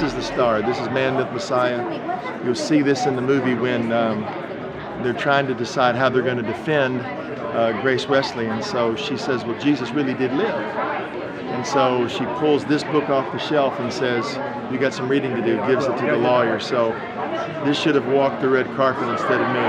is the star. This is Man, Myth, Messiah. You'll see this in the movie when they're trying to decide how they're going to defend Grace Wesley. And so she says, well, Jesus really did live. And so she pulls this book off the shelf and says, you got some reading to do, gives it to the lawyer. So this should have walked the red carpet instead of me.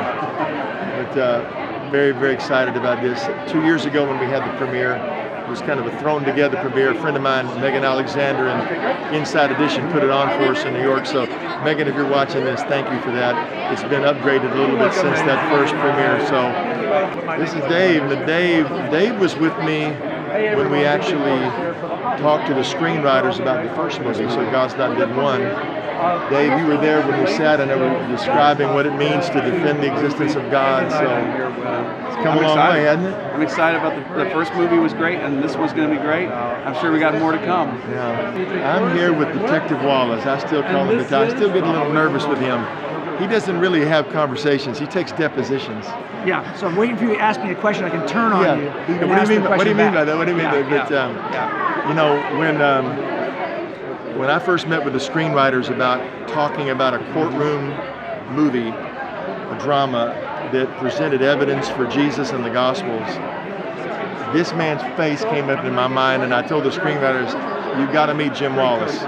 But very, very excited about this. 2 years ago when we had the premiere, it was kind of a thrown together premiere. A friend of mine, Megan Alexander, and Inside Edition put it on for us in New York. So Megan, if you're watching this, thank you for that. It's been upgraded a little bit since that first premiere. So this is Dave. And Dave was with me when we actually talked to the screenwriters about the first movie, so God's Not Dead 1. Dave, you were there when we sat and they were describing what it means to defend the existence of God, so it's come a long way, hasn't it? I'm excited about the first movie was great, and this one's going to be great. I'm sure we got more to come. Yeah. I'm here with Detective Wallace. I still call him I still get a little nervous with him. He doesn't really have conversations. He takes depositions. Yeah, so I'm waiting for you to ask me a question I can turn on you. What do you mean by that? What do you mean? You know, when I first met with the screenwriters about talking about a courtroom movie, a drama that presented evidence for Jesus and the Gospels, this man's face came up in my mind, and I told the screenwriters, "You got to meet Jim Wallace."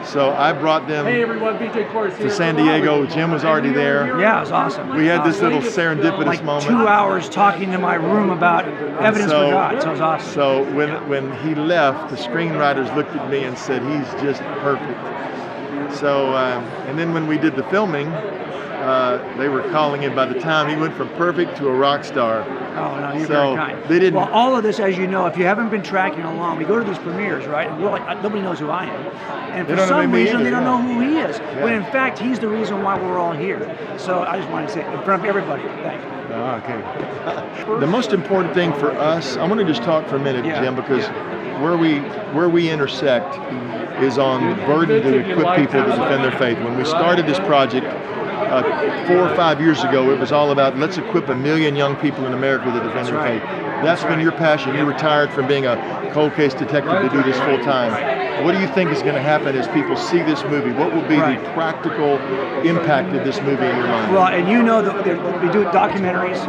So I brought them to San Diego. Jim was already there. Yeah, it was awesome. We had this little serendipitous moment. 2 hours talking to my room about evidence for God, so it was awesome. So when he left, the screenwriters looked at me and said, he's just perfect. So, and then when we did the filming, they were calling him, by the time he went from perfect to a rock star. Oh, no, you're very kind. They didn't. Well, all of this, as you know, if you haven't been tracking along, we go to these premieres, right? And we're like, nobody knows who I am. And for some reason, they don't know who he is. Yeah. When in fact, he's the reason why we're all here. So I just want to say, in front of everybody, thank you. Okay. The most important thing for us, I want to just talk for a minute, Jim, because where we intersect is on the burden to equip people to defend their faith. When we started this project 4 or 5 years ago, it was all about let's equip 1 million young people in America to defend their faith. That's been your passion. You retired from being a cold case detective to do this full time. What do you think is going to happen as people see this movie? What will be the practical impact of this movie in your mind? Well, and you know that we do documentaries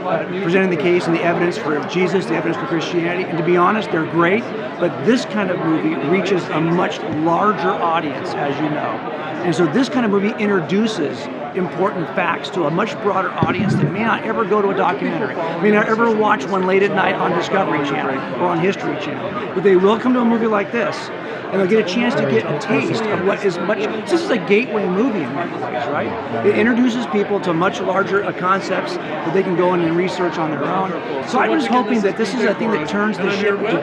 presenting the case and the evidence for Jesus, the evidence for Christianity, and to be honest, they're great, but this kind of movie reaches a much larger audience, as you know. And so this kind of movie introduces important facts to a much broader audience that may not ever go to a documentary, may not ever watch one late at night on Discovery Channel or on History Channel, but they will come to a movie like this, and they'll get a chance to get a taste of what is much. This is a gateway movie in many ways, right? It introduces people to much larger concepts that they can go in and research on their own. So I'm just hoping that this is a thing that turns the ship a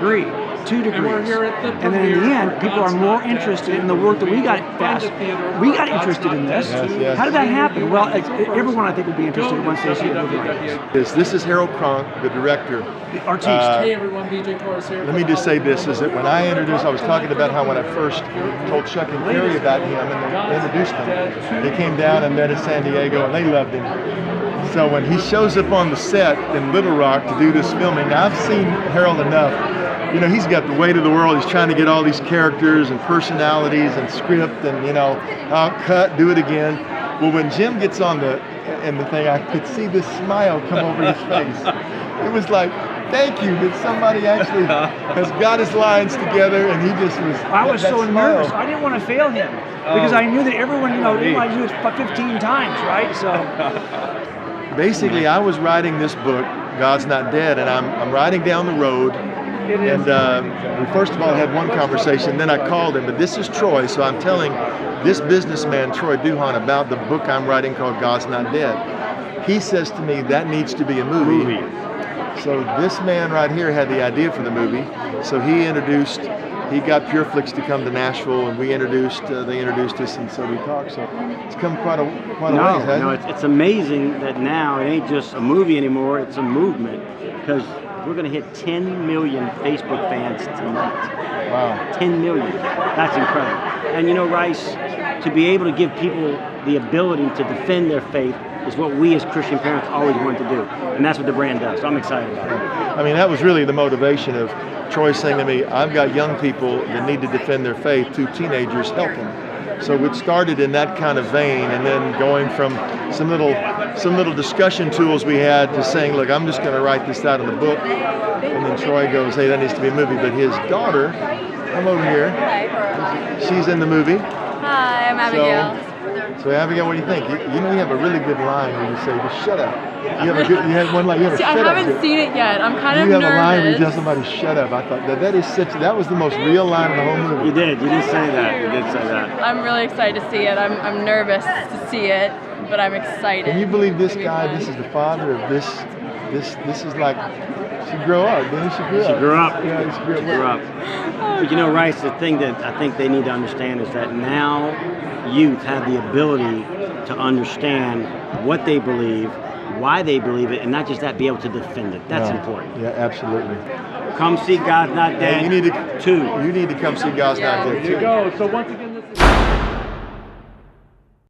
2 degrees. And then in the end, people are more interested in the work that we got fast. We got interested in this. Yes. How did that happen? Well, everyone I think will be interested once they see a movie like this. This is Harold Cronk, the director. The artiste. Hey everyone, BJ Torres here. Let me just say this, is that when I was talking about how when I first told Chuck and Kerry about him and they introduced him, they came down and met in San Diego and they loved him. So when he shows up on the set in Little Rock to do this filming, I've seen Harold enough. You know, he's got the weight of the world. He's trying to get all these characters and personalities and script and, you know, I'll cut, do it again. Well, when Jim gets on the thing, I could see this smile come over his face. It was like, thank you that somebody actually has got his lines together, and he just was. I was so nervous. I didn't want to fail him because I knew that everyone, you know, they might do it 15 times, right? So basically, I was writing this book, God's Not Dead, and I'm riding down the road. And we first of all had one conversation, then I called him, but this is Troy, so I'm telling this businessman, Troy Duhan, about the book I'm writing called God's Not Dead. He says to me, that needs to be a movie. So this man right here had the idea for the movie, so he got PureFlix to come to Nashville, and they introduced us, and so we talked, so it's come quite a ways, hasn't it? It's amazing that now it ain't just a movie anymore, it's a movement, because we're going to hit 10 million Facebook fans tonight. Wow. 10 million. That's incredible. And you know, Rice, to be able to give people the ability to defend their faith is what we as Christian parents always want to do. And that's what the brand does. So I'm excited about it. I mean, that was really the motivation of Troy saying to me, I've got young people that need to defend their faith, 2 teenagers, help them. So it started in that kind of vein, and then going from some little discussion tools we had to saying, look, I'm just going to write this out in the book. And then Troy goes, hey, that needs to be a movie. But his daughter, come over here. She's in the movie. Hi, I'm Abigail. So Abigail, what do you think? You know you have a really good line where you say, just shut up. You have one line, you have a See, shut I up. haven't seen it yet. I'm kind of You have nervous. a line where you tell somebody, shut up. I thought that was the most real line in the whole movie. You did say that. You did say that. I'm really excited to see it. I'm nervous to see it, but I'm excited. Can you believe this It's guy, gonna be this fun. is the father of this is like, she grew up, didn't she? She grew up. Yeah, she grew Grew up. But you know, Rice, the thing that I think they need to understand is that now youth have the ability to understand what they believe, why they believe it, and not just that, be able to defend it. That's important. Yeah, absolutely. Come see God's Not Dead. Hey, you need to come see God's Not Dead There you too. go. So once again.